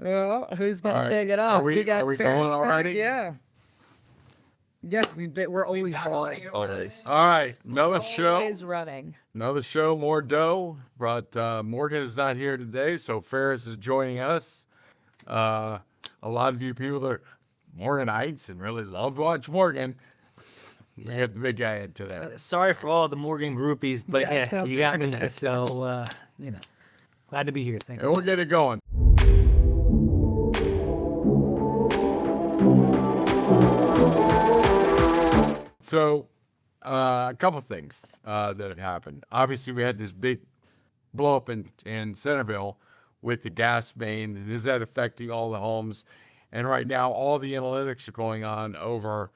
Well, who's gonna right. pick it up? Are we Ferris going back. already? Yeah. Yeah, we're always rolling. All right, another show. Always running. Another show, more dough. But Morgan is not here today, so Ferris is joining us. A lot of you people are Morganites and really love to watch Morgan. We got the big guy into that. Sorry for all the Morgan groupies, but Yeah, yeah, you got me. So, glad to be here. Thanks. And we'll get it going. So, a couple things that have happened. Obviously, we had this big blow up in Centerville with the gas main. And is that affecting all the homes? And right now, all the analytics are going on over,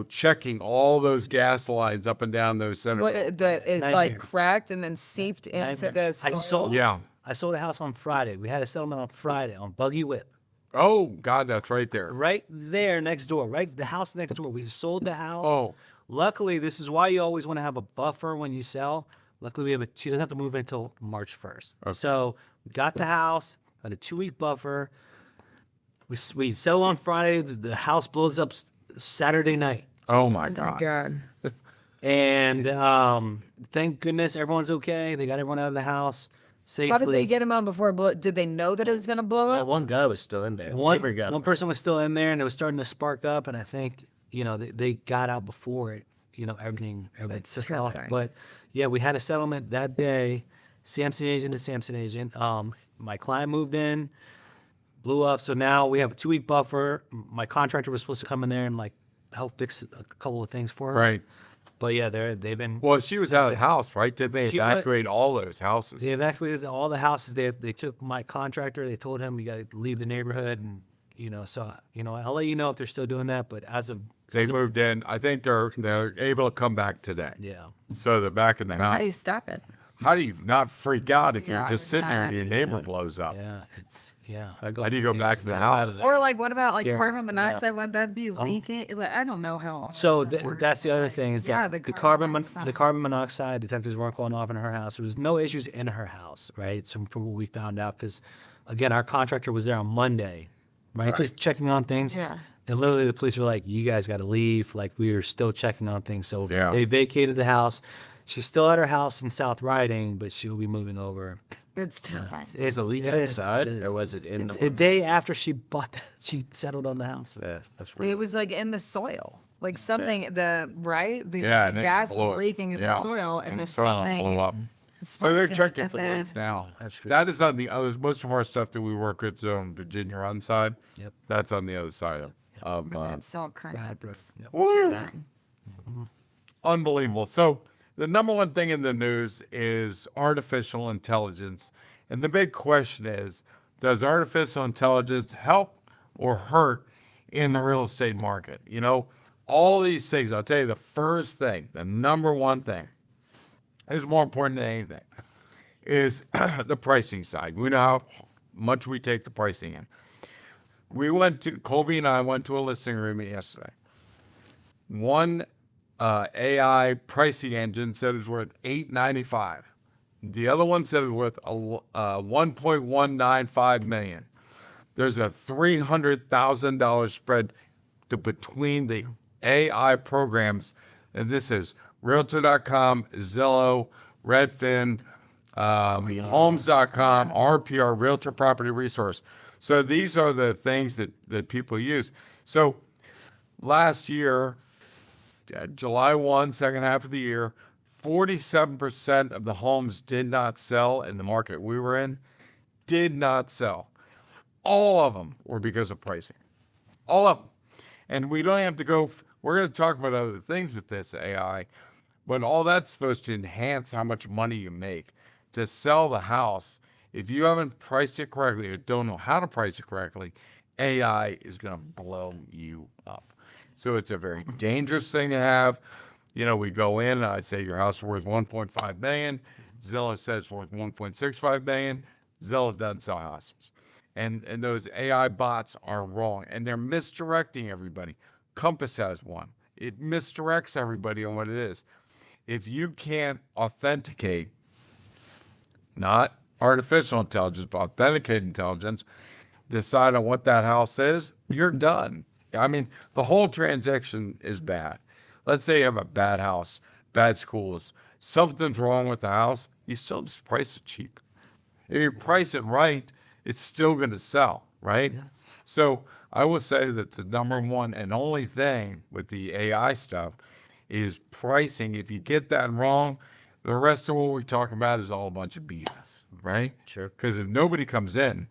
checking all those gas lines up and down those Centerville. It Nightmare. like cracked and then seeped into the soil. I sold a house on Friday. We had a settlement on Friday on Buggy Whip. Oh, God, that's right there. Right there next door, right? The house next door. We sold the house. Oh. Luckily, this is why you always want to have a buffer when you sell. Luckily, she doesn't have to move in until March 1st. Okay. So we got the house, had a 2-week buffer. We sell on Friday. The house blows up Saturday night. Oh, my Oh, God. God. And thank goodness everyone's okay. They got everyone out of the house safely. How did they get him out before it blew? Did they know that it was gonna blow up? One guy was still in there. One Neighbor got him. person was still in there, and it was starting to spark up. And I think they got out before it. Everything took off. terrifying. But yeah, we had a settlement that day. Samson agent to Samson agent. My client moved in, blew up. So now we have a 2-week buffer. My contractor was supposed to come in there and help fix a couple of things for her. Right. But yeah, they've been. Well, she was out of the house, right? Did they She- evacuate all those houses? They evacuated all the houses. They took my contractor. They told him you got to leave the neighborhood, and I'll let you know if they're still doing that. But as of They moved in. I think they're able to come back today. yeah, So they're back in the How house. do you stop it? How do you not freak out if you're Yeah, just sitting there and your neighbor blows up? yeah. How do you go back to the house? Or what about Scary. carbon monoxide? Would that be leaking? I don't know how. So that's the other thing is Yeah, that the the carbon monoxide detectors weren't going off in her house. There was no issues in her house, right? So from what we found out, because again, our contractor was there on Monday, right? Just checking on things. Yeah. And literally the police were like, "You guys got to leave." Like we were still checking on things, so Yeah. they vacated the house. She's still at her house in South Riding, but she'll be moving over. It's terrifying. Is the leak inside, or was it in The the? day after she she settled on the house. Yeah, that's It was in the soil. Like something, the Yeah, and it gas blew was it. leaking in Yeah. the soil, and the it's soil something. blew up. So they're checking for that. leaks now. That's good. That is on the other. Most of our stuff that we work with is on Virginia Run side. Yep. That's on the other side of. It's so crazy. Woo! Unbelievable. So the number one thing in the news is artificial intelligence. And the big question is, does artificial intelligence help or hurt in the real estate market? All these things, I'll tell you the first thing, the number one thing, is more important than anything, is the pricing side. We know how much we take the pricing in. Colby and I went to a listing room yesterday. One AI pricing engine said it's worth $895. The other one said it's worth $1.195 million. There's a $300,000 spread between the AI programs, and this is Realtor.com, Zillow, Redfin, Homes.com, RPR, Realtor Property Resource. So these are the things that people use. So last year, July 1, second half of the year, 47% of the homes did not sell in the market we were in, did not sell. All of them were because of pricing. All of them. And we don't have to go, we're going to talk about other things with this AI, but all that's supposed to enhance how much money you make. To sell the house, if you haven't priced it correctly or don't know how to price it correctly, AI is going to blow you up. So it's a very dangerous thing to have. We go in and I'd say your house is worth $1.5 million. Zillow says it's worth $1.65 million. Zillow doesn't sell houses. And those AI bots are wrong, and they're misdirecting everybody. Compass has one. It misdirects everybody on what it is. If you can't authenticate not artificial intelligence, but authenticated intelligence, decide on what that house is, you're done. I mean, the whole transaction is bad. Let's say you have a bad house, bad schools, something's wrong with the house, you still just price it cheap. If you price it right, it's still going to sell, right? Yeah. So I will say that the number one and only thing with the AI stuff is pricing. If you get that wrong, the rest of what we're talking about is all a bunch of BS, right? Sure. Because if nobody comes in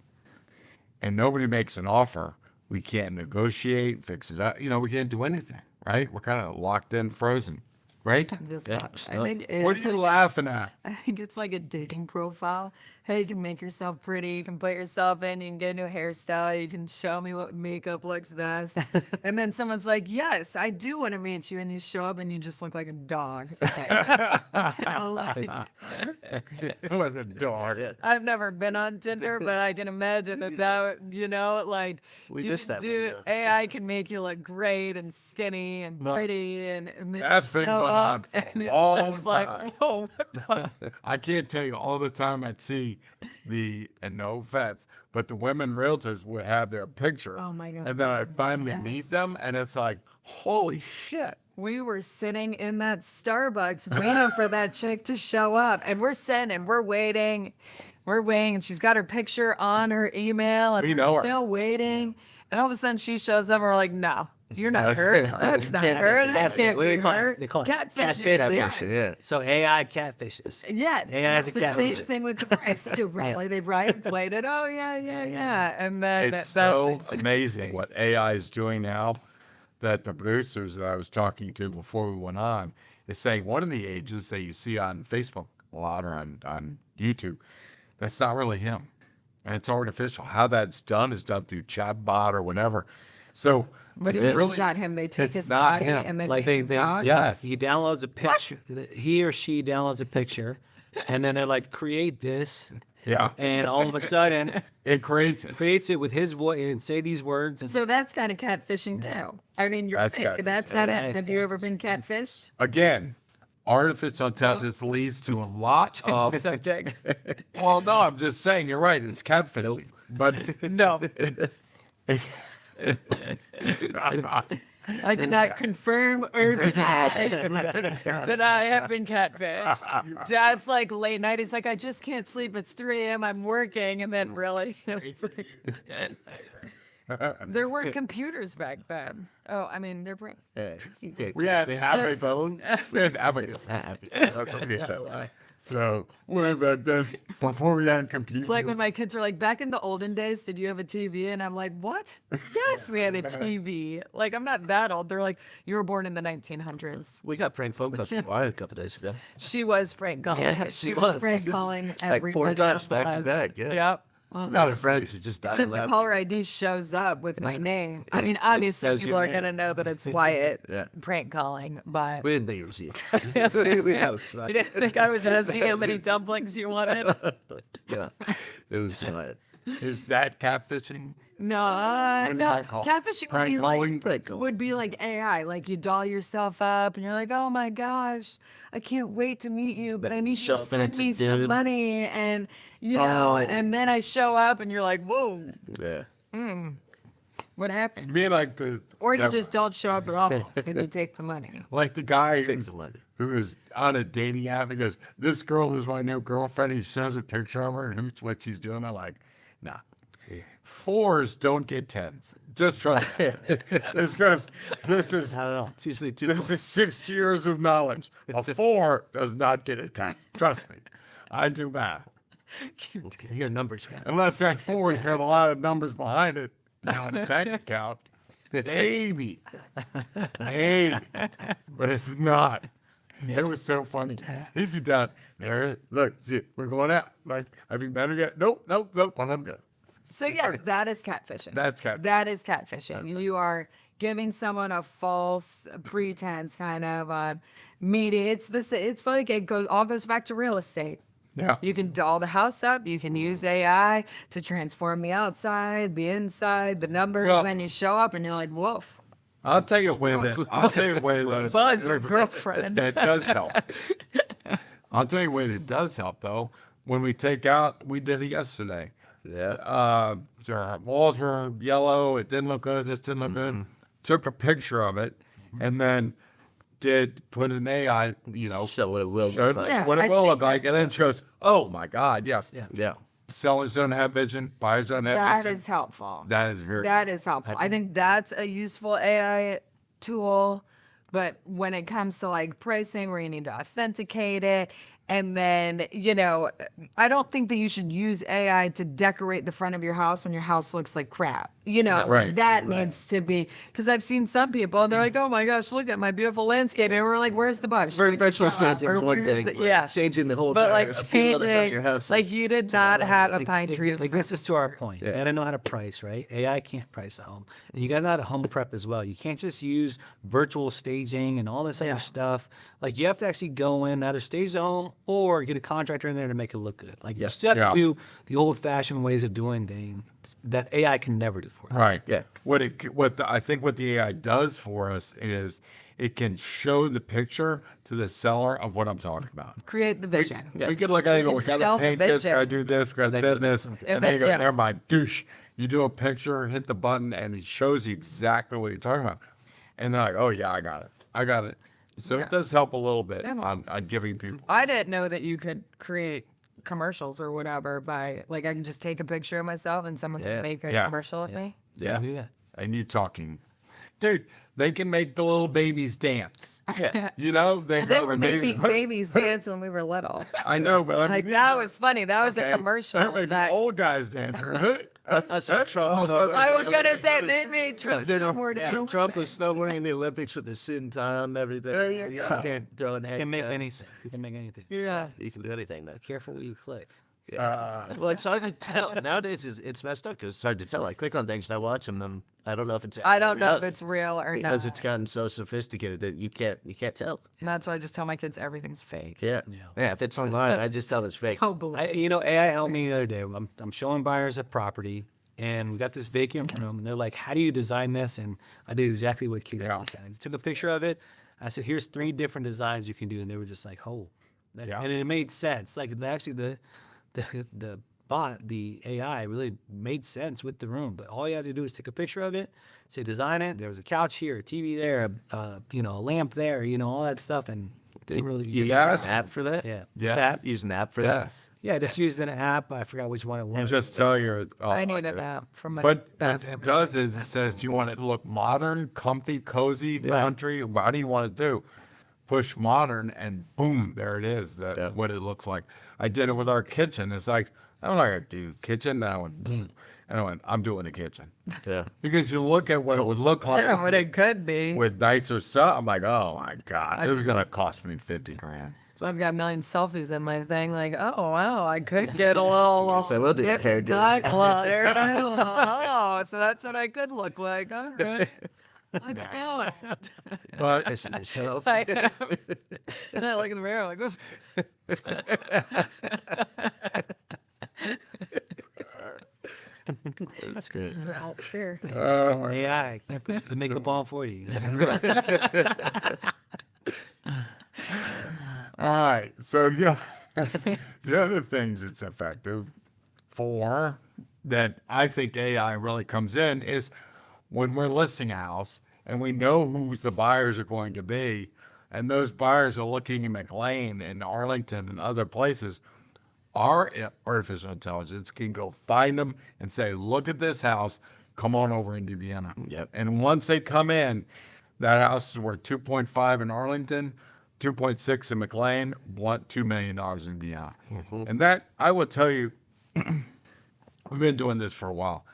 and nobody makes an offer, we can't negotiate, fix it up. We can't do anything, right? We're kind of locked in, frozen, right? I think What are you laughing at? I think it's like a dating profile. Hey, you can make yourself pretty. You can put yourself in. You can get a new hairstyle. You can show me what makeup looks best. And then someone's like, yes, I do want to meet you. And you show up and you just look like a dog. Okay. Like a dog. I've never been on Tinder, but I can imagine that We missed that one, do, yeah. AI can make you look great and skinny and pretty and That's been show going up, on and it's all just the like, time. oh, what the I can't tell you all the time I'd see and no offense, but the women realtors would have their picture. Oh, my God. And then I'd finally meet them, and it's like, holy shit. We were sitting in that Starbucks waiting for that chick to show up. And we're waiting. And she's got her picture on her email. And We know her. still waiting. And all of a sudden she shows up and we're like, no, you're not her. That's not her. That can't be her. They call it Catfish. Yeah. So AI catfishes. Yeah, AI is a it's the same catfish. thing with the price too, right? Like they played it. Oh yeah, and then It's so amazing what AI is doing now that the producers that I was talking to before we went on is saying one of the agents that you see on Facebook a lot or on YouTube, that's not really him. And it's artificial. How that's done is done through chatbot or whatever. So But it's it's really not him. They take it's his not body him. and then Like Yes. he downloads a picture. He or she downloads a picture, and then they're like, create this, Yeah. and all of a sudden It creates it. creates it with his voice and say these words. And So that's kind of catfishing too. I mean, That's catfishing. that's not it. Have you ever been catfished? Again, artificial intelligence leads to a lot of Subject. well, no, I'm just saying you're right. It's catfishing. But No. I did not confirm or deny that I have been catfished. Dad's like late night. He's like, I just can't sleep. It's 3 a.m. I'm working. And then really, there weren't computers back then. Oh, I mean, they're brain. we had a phone. We had abacus. So way back then, before we had computers. It's like when my kids are like, back in the olden days, did you have a TV? And I'm like, what? Yes, we had a TV. Like, I'm not that old. They're like, you were born in the 1900s. We got prank phone calls from Wyatt a couple days ago. She was prank calling. Yeah, she was. prank calling Like everybody. 4 times back to back. Yeah. Yep. Not a friend who just died The laughing. caller ID shows up with my name. I mean, obviously, says people your are name. going to know that it's Wyatt Yeah. prank calling, but We didn't think it was you. we have you didn't think I was asking how many dumplings you wanted? Yeah. It was Wyatt. Is that catfishing? No, prank call? catfishing Prank calling? would be like AI. Like you doll yourself up and you're like, oh my gosh, I can't wait to meet you, but I need you Show to up and send it's me a some dude. money. And, you know, and then I show up and you're like, whoa, Yeah. what happened? You mean like the Or you that- just don't show up at all and you take the money. like the guy Take the money. who was on a dating app and goes, this girl is my new girlfriend. He shows a picture of her and who's what she's doing. I'm like, nah. 4s don't get 10s. Just trust me. This is I don't know. It's usually two. this is 6 years of knowledge. A 4 does not get a 10. Trust me. I do math. Your numbers guy. Unless that 4's got a lot of numbers behind it on a bank account. Maybe. Maybe. But it's not. It was so funny. If you done, there, look, see, we're going out. Like, have you met her yet? Nope. I'm good. So yeah, that is catfishing. That's catfishing. That is catfishing. You are giving someone a false pretense kind of media. It's this. It's like it goes all goes back to real estate. Yeah. You can doll the house up. You can use AI to transform the outside, the inside, the numbers. Well- then you show up and you're like, woof. I'll tell you a way that Buzz your girlfriend. that does help. I'll tell you a way that does help though. when we take out, we did it yesterday. Yeah. So our walls were yellow. It didn't look good. This didn't look good. Took a picture of it, and then did put an AI, Show what it will showed look like. Yeah, what it I will think look like, and then shows, oh my God, yes. Yeah. Sellers don't have vision. Buyers don't have That vision. is helpful. That is very. That is helpful. I think that's a useful AI tool. But when it comes to like pricing where you need to authenticate it, and then, I don't think that you should use AI to decorate the front of your house when your house looks like crap. Right. That needs to be, because I've seen some people and they're like, oh my gosh, look at my beautiful landscape. And we're like, where's the bush? Virtual staging is one where's thing. the- but yeah. Changing the whole But like your house. like you did not have a pine tree. Like that's just to our point. You gotta know how to price, right? AI can't price a home. And you gotta know how to home prep as well. You can't just use virtual staging and all this other stuff. Like you have to actually go in, either stage the home or get a contractor in there to make it look good. Like you still have to do the old fashioned ways of doing things that AI can never do for you. Right. Yeah. I think what the AI does for us is it can show the picture to the seller of what I'm talking about. Create the vision. We could look at it and go, we can gotta sell the paint this, vision. gotta do this, gotta do this, and then you go, Yeah. never mind, douche. You do a picture, hit the button, and it shows you exactly what you're talking about. And they're like, oh yeah, I got it. So it does help a little bit on giving people. I didn't know that you could create commercials or whatever by like I can just take a picture of myself and someone can make a Yes. commercial of me. Yeah. Yeah. And you talking. Dude, they can make the little babies dance. Yeah. They were making babies dance when we were little. I know, but I Like mean, that was funny. That was a commercial. they're making That, old guys dance. That's what Trump. I was gonna say they made Trump more to Trump was snowboarding in the Olympics with the suit and tie on and everything. There you go. Can't throw in the You can make anything. You can make anything. Yeah. You can do anything now. Careful what you click. Well, it's hard to tell. Nowadays, it's messed up because it's hard to tell. I click on things and I watch them, and I don't know if it's. I don't know if it's real or because not. it's gotten so sophisticated that you can't tell. And that's why I just tell my kids everything's fake. Yeah. If it's online, I just tell it's fake. Oh, believe. AI helped me the other day. I'm showing buyers a property, and we got this vacant room, and they're like, "How do you design this?" And I did exactly what Casey said. I took a picture of it. I said, "Here's 3 different designs you can do," and they were just like, "Oh," and it made sense. Like actually, the bot, the AI, really made sense with the room. But all you had to do is take a picture of it, say design it. There was a couch here, a TV there, a lamp there, all that stuff, and didn't really You Yes. use an app for that? Yeah. Yes. App? Use an app for that? Yes. Yeah, I just used an app. I forgot which one it And was. just tell you. I need an app from my What it does is it says, do you want it to look modern, comfy, cozy, country? What do you want to do? Push modern, and boom, there it is. What it looks like. I did it with our kitchen. It's like, I'm not going to do kitchen. And I went, boom. And I went, I'm doing the kitchen. Yeah. Because you look at what it would look like what it could be. with nicer stuff. I'm like, oh my God, this is going to cost me $50,000. So I've got a million selfies in my thing. Like, oh wow, I could get a little. So we'll do dip hair dye color. Oh, so that's what I could look like. All right. Let's do it. But Pissing yourself. I look in the mirror like this. That's good. Oh, sure. AI can make the ball for you. all right, so the other things it's effective for that I think AI really comes in is when we're listing a house and we know who the buyers are going to be, and those buyers are looking in McLean and Arlington and other places. Our artificial intelligence can go find them and say, look at this house, come on over into Vienna. Yep. And once they come in, that house is worth 2.5 in Arlington, 2.6 in McLean, $2 million in Vienna. And that, I will tell you, we've been doing this for a while.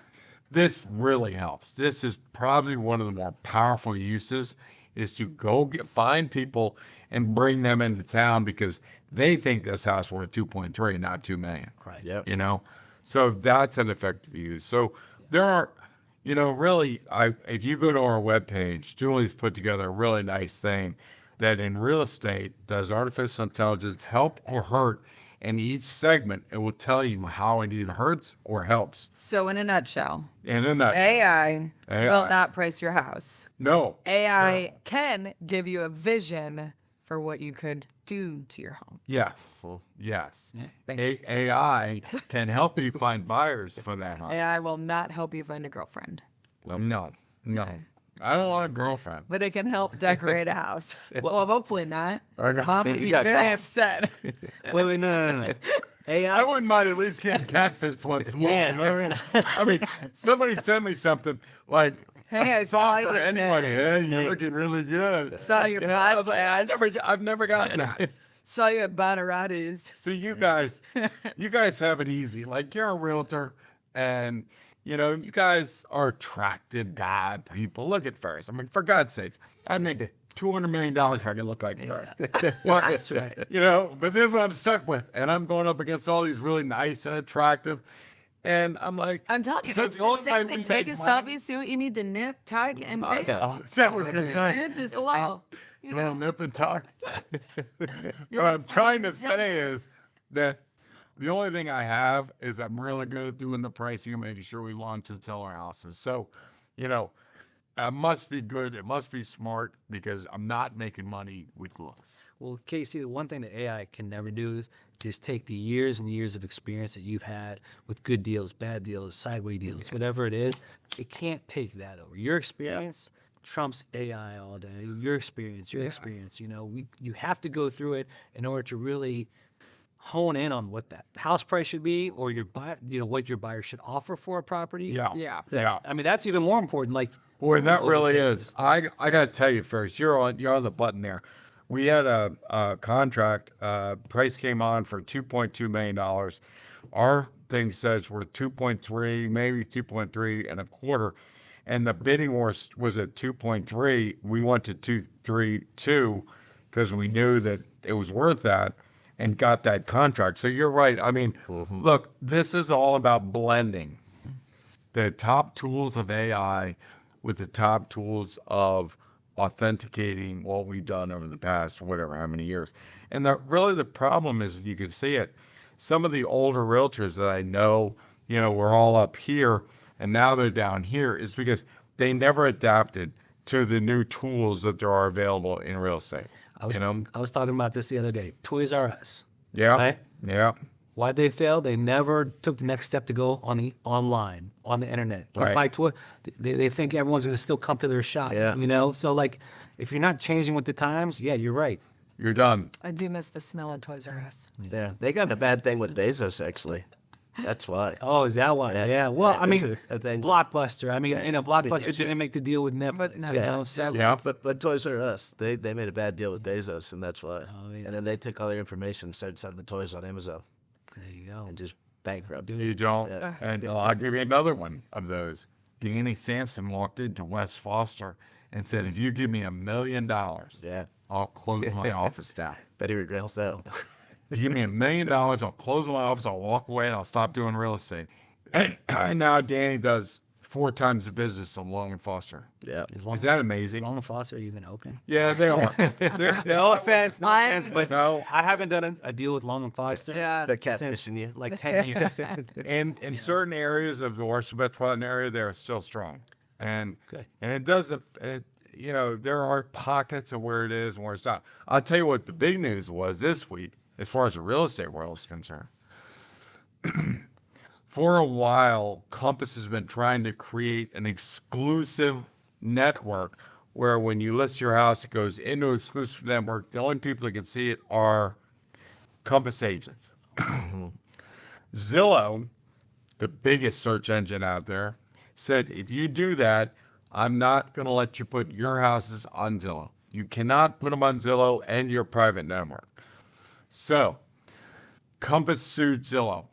This really helps. This is probably one of the more powerful uses is to go find people and bring them into town because they think this house worth 2.3, not 2 million. Right. Yep. So that's an effective use. So there are, really, if you go to our webpage, Julie's put together a really nice thing that in real estate, does artificial intelligence help or hurt? And each segment, it will tell you how it either hurts or helps. So in a nutshell, And in that, AI will AI. not price your house. no, AI can give you a vision for what you could do to your home. Yes. Yes. thank AI can help you find buyers for that house. AI will not help you find a girlfriend, No. I don't want a girlfriend. but it can help decorate a house. Well, hopefully not. I know. Mom would be got very caught. upset. Wait, no. I AI. wouldn't mind at least getting catfish once. Yeah. I mean, somebody sent me something like, Hey, I saw for you. anybody, hey, you're looking really good. Saw your I was like, podcast. I've never gotten that. Saw you at Bonarati's. So you guys have it easy. Like you're a realtor, and you guys are attractive God people. Look at Ferris. I mean, for God's sake, I'd make $200 million if I could look like Ferris. Well, That's right. but this is what I'm stuck with, and I'm going up against all these really nice and attractive, and I'm like, I'm telling you, so it's the only the same way thing. we Take a make money- selfie, see what you need to nip, tug, and bake. Oh, is that what it is? Nip is low. Nip and tuck. What I'm trying to say is that the only thing I have is I'm really good at doing the pricing and making sure we launch and sell our houses. So, I must be good. It must be smart because I'm not making money with looks. Well, Casey, the one thing that AI can never do is take the years and years of experience that you've had with good deals, bad deals, sideways deals, whatever it is. It can't take that over. Your experience trumps AI all day. Your experience. You have to go through it in order to really hone in on what that house price should be, or your what your buyer should offer for a property. Yeah. I mean, that's even more important. Like, Boy, that really is. I got to tell you first, you're on the button there. We had a contract, price came on for $2.2 million. Our thing says we're 2.3, maybe 2.3 and a quarter. And the bidding was at 2.3. We went to 2.32 because we knew that it was worth that and got that contract. So you're right. I mean, look, this is all about blending the top tools of AI with the top tools of authenticating what we've done over the past, whatever, how many years. And really the problem is, you can see it, some of the older realtors that I know, we're all up here and now they're down here, is because they never adapted to the new tools that there are available in real estate. I was talking about this the other day. Toys R Us. Yeah. Right? Yeah. Why'd they fail? They never took the next step to go on the online, on the internet. Like Right. buy toy. They think everyone's going to still come to their shop. Yeah. So like, if you're not changing with the times, yeah, you're right. You're done. I do miss the smell of Toys R Us. Yeah, they got a bad thing with Bezos, actually. That's why. Oh, is that why? Yeah. Well, I mean, It's a thing. Blockbuster. I mean, Blockbuster didn't make the deal with Netflix. So, Yeah. But Toys R Us, they made a bad deal with Bezos, and that's why. Oh, yeah. And then they took all their information and started selling the toys on Amazon there you go. and just bankrupt. You don't. Yeah. And I'll give you another one of those. Danny Samson walked into West Foster and said, if you give me $1 million, Yeah. I'll close my office down. Bet he regrets that. If you give me $1 million, I'll close my office, I'll walk away, and I'll stop doing real estate. And now Danny does 4 times the business of Long and Foster. Yeah. Is that amazing? Long and Foster are even open? Yeah, they are. No offense, but No. I haven't done a deal with Long and Foster. Yeah. They're catfishing you. Like 10 years. And in certain areas of the Washington Metropolitan area, they're still strong. And Good. and it doesn't, there are pockets of where it is and where it's not. I'll tell you what the big news was this week, as far as the real estate world is concerned. For a while, Compass has been trying to create an exclusive network where when you list your house, it goes into an exclusive network. The only people that can see it are Compass agents. Zillow, the biggest search engine out there, said, if you do that, I'm not going to let you put your houses on Zillow. You cannot put them on Zillow and your private network. So, Compass sued Zillow.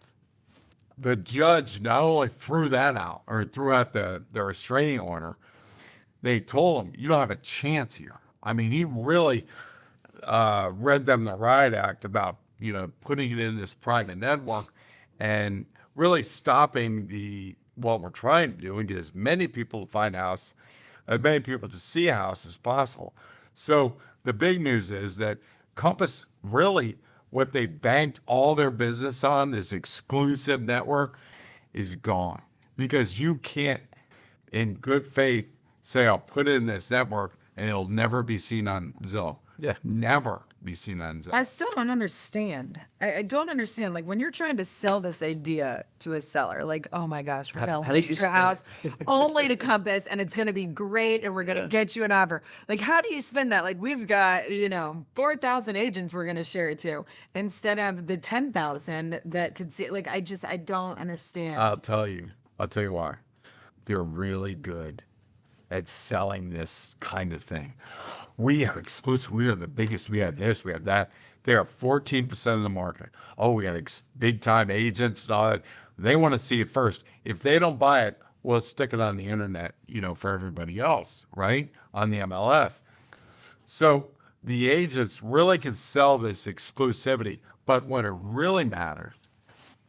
The judge not only threw that out, or threw out the restraining order, they told him, you don't have a chance here. I mean, he really read them the riot act about, putting it in this private network and really stopping what we're trying to do and get as many people to find a house, as many people to see a house as possible. So the big news is that Compass really, what they banked all their business on, this exclusive network, is gone. Because you can't, in good faith, say, I'll put it in this network and it'll never be seen on Zillow. Yeah. Never be seen on Zillow. I still don't understand. I don't understand. Like when you're trying to sell this idea to a seller, like, oh my gosh, we're gonna how do you list your spell house only to Compass and it's gonna be great and we're gonna get you an offer. Like, how do you spend that? Like we've got, 4,000 agents we're gonna share it to instead of the 10,000 that could see. Like I don't understand. I'll tell you why. They're really good at selling this kind of thing. We have exclusive. We are the biggest. We have this. We have that. They are 14% of the market. Oh, we got big time agents and all that. They want to see it first. If they don't buy it, we'll stick it on the internet, for everybody else, right? On the MLS. So the agents really can sell this exclusivity. But what it really matters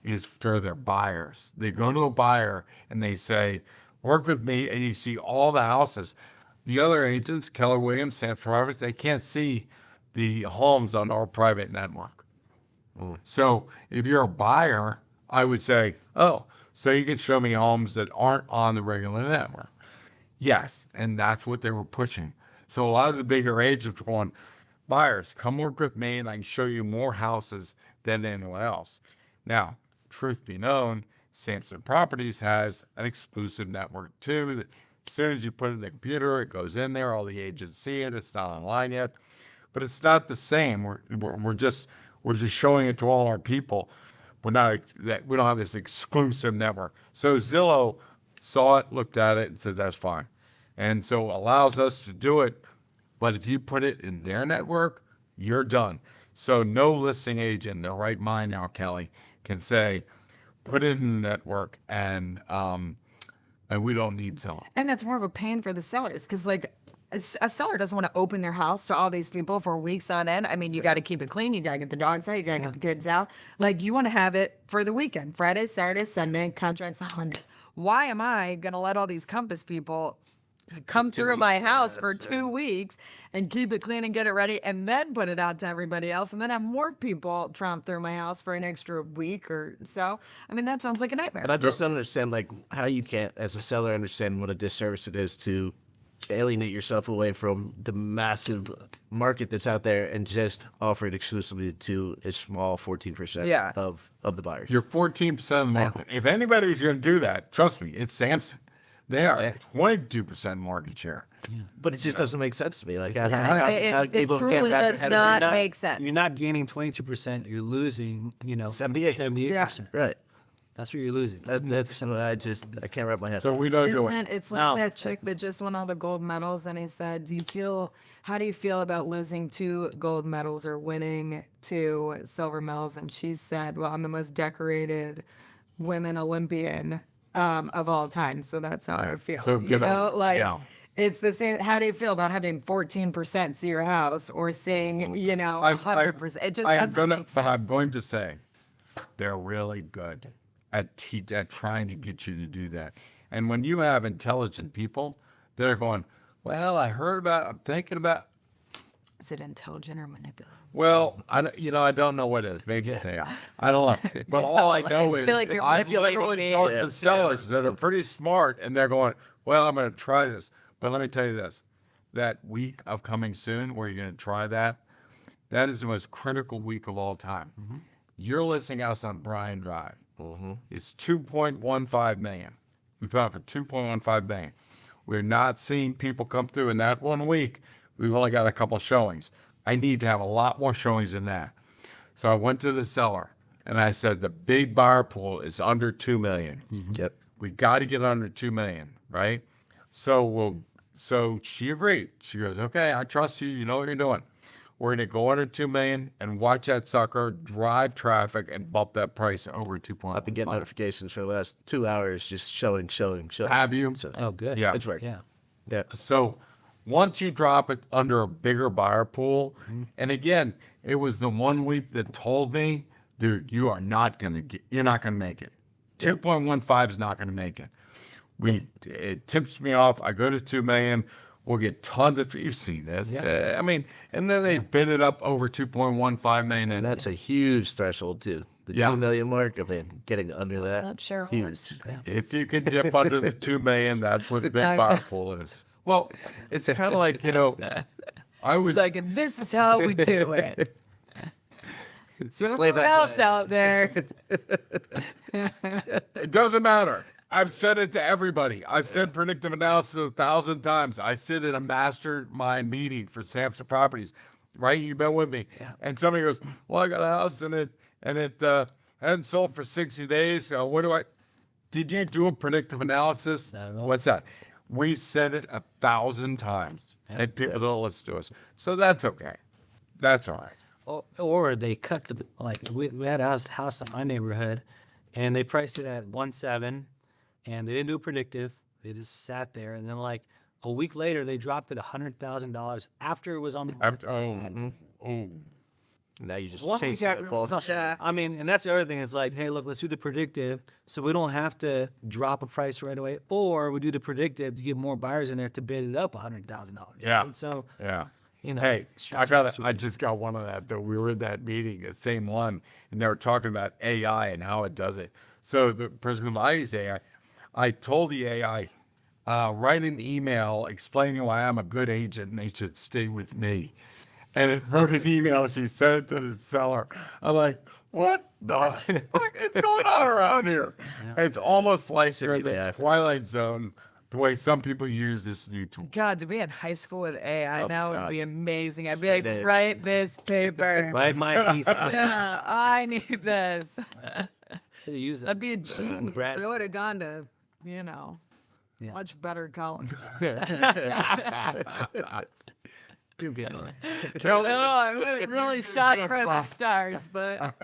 is for their buyers. They go to a buyer and they say, work with me, and you see all the houses. The other agents, Keller Williams, Sanford Roberts, they can't see the homes on our private network. So if you're a buyer, I would say, oh, so you can show me homes that aren't on the regular network. Yes, and that's what they were pushing. So a lot of the bigger agents were going, buyers, come work with me and I can show you more houses than anyone else. Now, truth be known, Samson Properties has an exclusive network too. As soon as you put it in the computer, it goes in there. All the agents see it. It's not online yet, but it's not the same. We're just showing it to all our people. We don't have this exclusive network. So Zillow saw it, looked at it, and said that's fine, and so allows us to do it. But if you put it in their network, you're done. So no listing agent in their right mind now, Kelly, can say, put it in the network and we don't need Zillow. And that's more of a pain for the sellers because, like, a seller doesn't want to open their house to all these people for weeks on end. I mean, you got to keep it clean. You got to get the dogs out. You got to get the kids out. Like, you want to have it for the weekend, Friday, Saturday, Sunday, contracts on Monday. Why am I going to let all these Compass people come through my house for 2 weeks and keep it clean and get it ready and then put it out to everybody else and then have more people tromp through my house for an extra week or so? I mean, that sounds like a nightmare. And I just don't understand, like, how you can't, as a seller, understand what a disservice it is to alienate yourself away from the massive market that's out there and just offer it exclusively to a small 14% of the buyers. You're 14% of the market. If anybody's going to do that, trust me, it's Samson. They are 22% market share. But it just doesn't make sense to me. Like, It people truly can't wrap does their head around not it. make sense. You're not gaining 22%. You're losing, 78. 78%. Right. That's what you're losing. That's I can't wrap my head. So we don't do Isn't it. it? It's like No. that chick that just won all the gold medals, and he said, how do you feel about losing 2 gold medals or winning 2 silver medals? And she said, well, I'm the most decorated women Olympian of all time, so that's how I feel. So, It's the same. How do you feel about having 14% see your house or seeing, 100%? It just doesn't make sense. I'm going to say they're really good at trying to get you to do that. And when you have intelligent people, they're going, well, I'm thinking about. Is it intelligent or manipulative? Well, I don't know what it is. Maybe they are. I don't know. But all I know is feel like you're I've manipulating literally me. talked to sellers that are pretty smart, and they're going, well, I'm going to try this. But let me tell you this. That week of coming soon where you're going to try that is the most critical week of all time. Mm-hmm. You're listing house on Bryan Drive. Mm-hmm. It's 2.15 million. We found for 2.15 million. We're not seeing people come through in that 1 week. We've only got a couple showings. I need to have a lot more showings than that. So I went to the seller and I said, the big buyer pool is under 2 million. Mm-hmm. Yep. We got to get under 2 million, right? So she agreed. She goes, okay, I trust you. You know what you're doing. We're going to go under 2 million and watch that sucker drive traffic and bump that price over 2.1. I've been getting notifications for the last 2 hours just showing. Have you? So, Oh, good. Yeah. it's right. Yeah. Yeah. So once you drop it under a bigger buyer pool, and again, it was the 1 week that told me, dude, you're not going to make it. 2.15 is not going to make it. It tips me off. I go to 2 million. We'll get tons of, you've seen this. Yeah. And then they bid it up over 2.15 million. And that's a huge threshold, too. The 2 million mark, getting under that. Not shareholders. Huge. If you can dip under the 2 million, that's what the big buyer pool is. Well, it's kind of like, I was It's like, and this is how we do it. So Play everyone that else out there, It doesn't matter. I've said it to everybody. I've said predictive analysis 1,000 times. I sit in a mastermind meeting for Samson Properties, right? You've been with me. Yeah. And somebody goes, well, I got a house and it hadn't sold for 60 days. So what do I, did you do a predictive analysis? No. What's that? We said it 1,000 times and people don't listen to us. So that's okay. That's all right. Or they cut the, like, we had a house in my neighborhood, and they priced it at 1.7, and they didn't do predictive. They just sat there, and then like a week later, they dropped it $100,000 after it was on the market. Now you just Well, chase yeah, that fall. I mean, and that's the other thing. It's like, hey, look, let's do the predictive, so we don't have to drop a price right away, or we do the predictive to get more buyers in there to bid it up $100,000. Yeah. And so, Yeah. you know, Hey, I just got one of that. Though we were in that meeting, the same one, and they were talking about AI and how it does it. So the person who I use AI, I told the AI, write an email explaining why I'm a good agent and they should stay with me. And it wrote an email. She sent it to the seller. I'm like, what the fuck is going on around here? It's almost like you're in the AI. Twilight Zone, the way some people use this new tool. God, to be in high school with AI now would God. be amazing. I'd be like, It is. write this paper. right, my piece. Yeah, I need this. Use That'd be a genius. Brad. I would have gone to, you know, Yeah. much better college. Tell No, I would really shot for the stars, but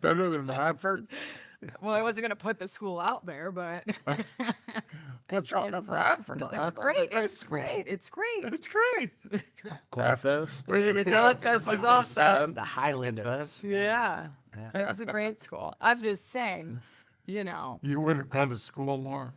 better than Radford. well, I wasn't gonna put the school out there, but What's wrong with Radford? it's great. It's great. It's great. It's great. Graphos. Philippians was awesome. the Highlanders. Yeah, it's a great school. I'm just saying, you know, You would have gone to school more.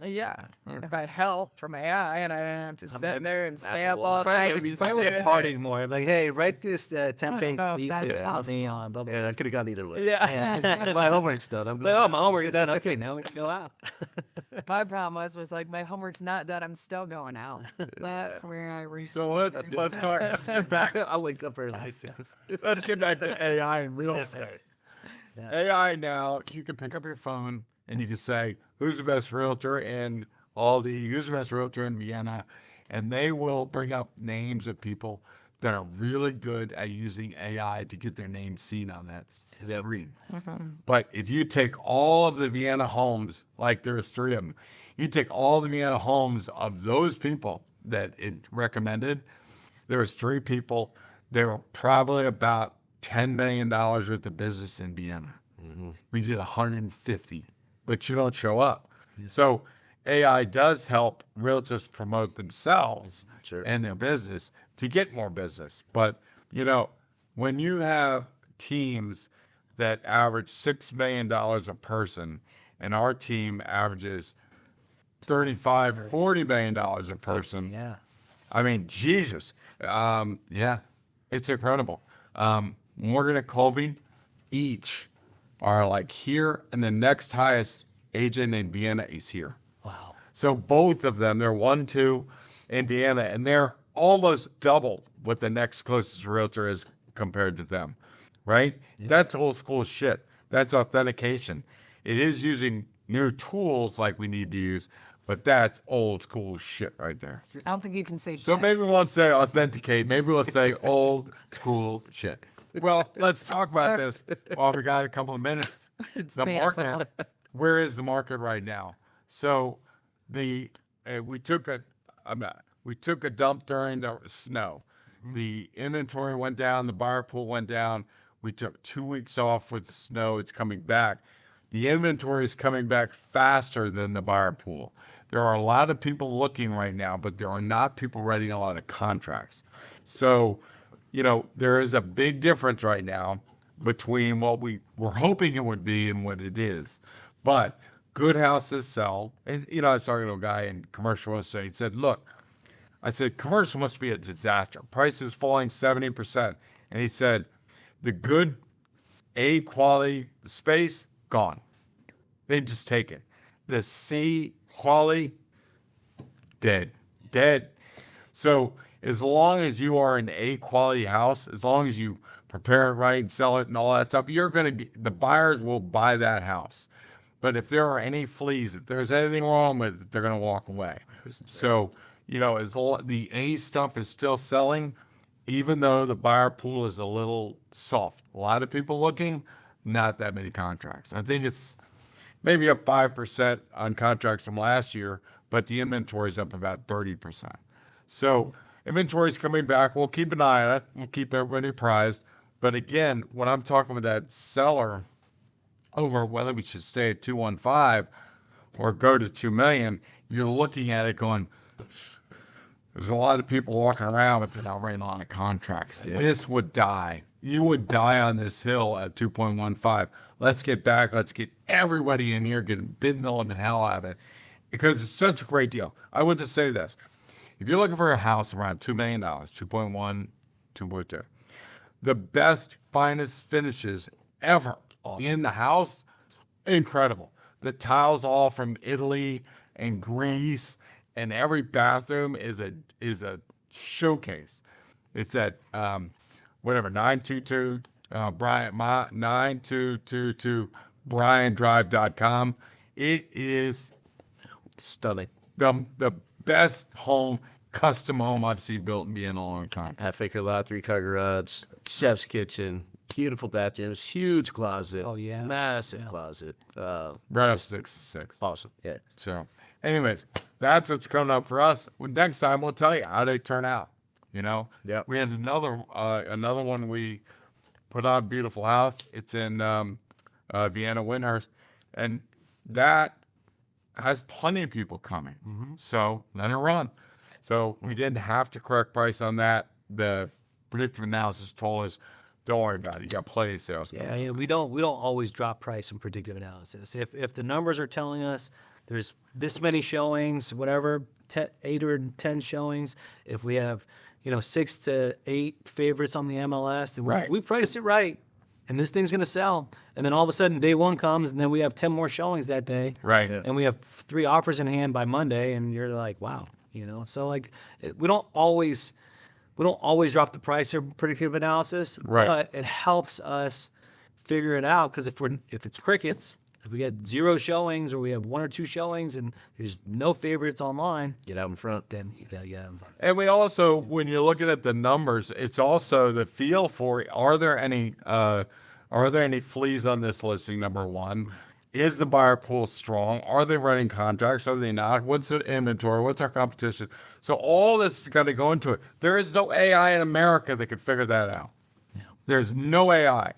yeah. If I had help from AI and I didn't have to sit there and stay up all If night. I would have partied more, I'd be like, hey, write this 10-page know if piece that's about me on blah, blah, blah. Yeah, I could have gone either way. Yeah. My homework's done. I'm Like, good. oh, my homework is done. Okay, now we can go out. My problem was like my homework's not done. I'm still going out. That's where I reach. So let's talk. Let's get back. I'll wake up early. Let's get back to AI and real estate. AI now, you can pick up your phone and you can say, "Who's the best realtor in Aldi? Who's the best realtor in Vienna?" And they will bring up names of people that are really good at using AI to get their name seen on that screen. But if you take all of the Vienna homes, like there's 3 of them, you take all the Vienna homes of those people that it recommended, there was 3 people. They were probably about $10 million worth of business in Vienna. We did 150, but you don't show up. So AI does help realtors promote themselves Sure. and their business to get more business. But, you know, when you have teams that average $6 million a person, and our team averages $40 million a person, Yeah. I mean, Jesus. Yeah, it's incredible. Morgan and Colby each are like here, and the next highest agent in Vienna is here. Wow. So both of them, they're 1, 2 in Vienna, and they're almost double what the next closest realtor is compared to them, right? That's old school shit. That's authentication. It is using new tools like we need to use, but that's old school shit right there. I don't think you can say So shit. maybe we won't say authenticate. Maybe we'll say old school shit. Well, let's talk about this while we got a couple of minutes. The market. Where is the market right now? So we took a dump during the snow. The inventory went down. The buyer pool went down. We took 2 weeks off with the snow. It's coming back. The inventory is coming back faster than the buyer pool. There are a lot of people looking right now, but there are not people writing a lot of contracts. So, you know, there is a big difference right now between what we were hoping it would be and what it is. But good houses sell. And, you know, I was talking to a guy in commercial real estate. He said, look, I said, commercial must be a disaster. Prices falling 70%. And he said, the good A quality space, gone. They just take it. The C quality, dead. So as long as you are in a quality house, as long as you prepare it right, sell it, and all that stuff, the buyers will buy that house. But if there are any fleas, if there's anything wrong with it, they're going to walk away. So, as the A stuff is still selling, even though the buyer pool is a little soft. A lot of people looking, not that many contracts. I think it's maybe up 5% on contracts from last year, but the inventory is up about 30%. So inventory is coming back. We'll keep an eye on it. We'll keep everybody apprised. But again, when I'm talking with that seller over whether we should stay at 215 or go to 2 million, you're looking at it going, there's a lot of people walking around with already on a contract. Yeah. This would die. You would die on this hill at 2.15. Let's get back. Let's get everybody in here, get bid milling the hell out of it, because it's such a great deal. I would just say this. If you're looking for a house around $2 million, 2.1, 2.2, the best, finest finishes ever in the house, incredible. The tiles all from Italy and Greece, and every bathroom is a showcase. It's at 922 9222 BrianDrive.com. It is Stunning. the best custom home I've seen built in a long time. Half-acre lot, 3-car garage, chef's kitchen, beautiful bathrooms, huge closet. Oh, yeah. Massive closet. Right up 6 to 6. Awesome. Yeah. So, anyways, that's what's coming up for us. Well, next time we'll tell you how they turn out. Yep. We had another one we put on, beautiful house. It's in Vienna Windhurst, and that has plenty of people coming. Mm-hmm. So let it run. So we didn't have to correct price on that. The predictive analysis told us, don't worry about it. You got plenty of sales. Yeah, we don't always drop price in predictive analysis. If the numbers are telling us there's this many showings, whatever, 8 or 10 showings, if we have 6 to 8 favorites on the MLS, then right. we priced it right, and this thing's gonna sell. And then all of a sudden, day one comes, and then we have 10 more showings that day, right? And we have 3 offers in hand by Monday, and you're like, wow, So we don't always drop the price of predictive analysis, right? But it helps us figure it out, because if it's crickets, if we get 0 showings or we have 1 or 2 showings and there's no favorites online, Get out in front. then yeah. And we also, when you're looking at the numbers, it's also the feel for, are there any fleas on this listing? Number one, is the buyer pool strong? Are they running contracts? Are they not? What's the inventory? What's our competition? So all this is going to go into it. There is no AI in America that could figure that out. Yeah. There's no AI.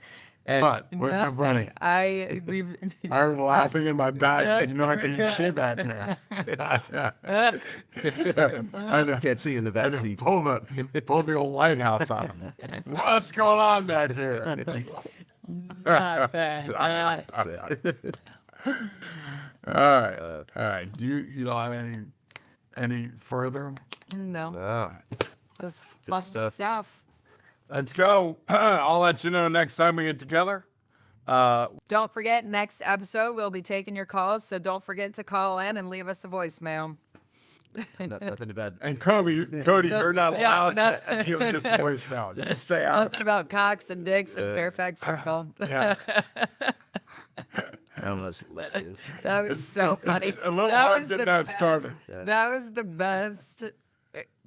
But we're running. I'm laughing in my back. I can see that there. I know. Can't see in the back seat. Pull the old lighthouse on him. What's going on back here? not bad. All right. Do you have any further? No. Just fun stuff. Let's go. I'll let you know next time we get together. Don't forget, next episode we'll be taking your calls, so don't forget to call in and leave us a voicemail. Nothing bad. And Cody, you're not allowed to give this voicemail. Just stay out. Nothing about cocks and dicks and Fairfax Circle. Yeah. I almost let you. That was so funny. It's a little hard getting that started. That was the best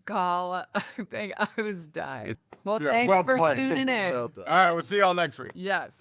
call. I think I was dying. Well, Yeah, thanks well for played. tuning in. Well done. All right, we'll see y'all next week. Yes.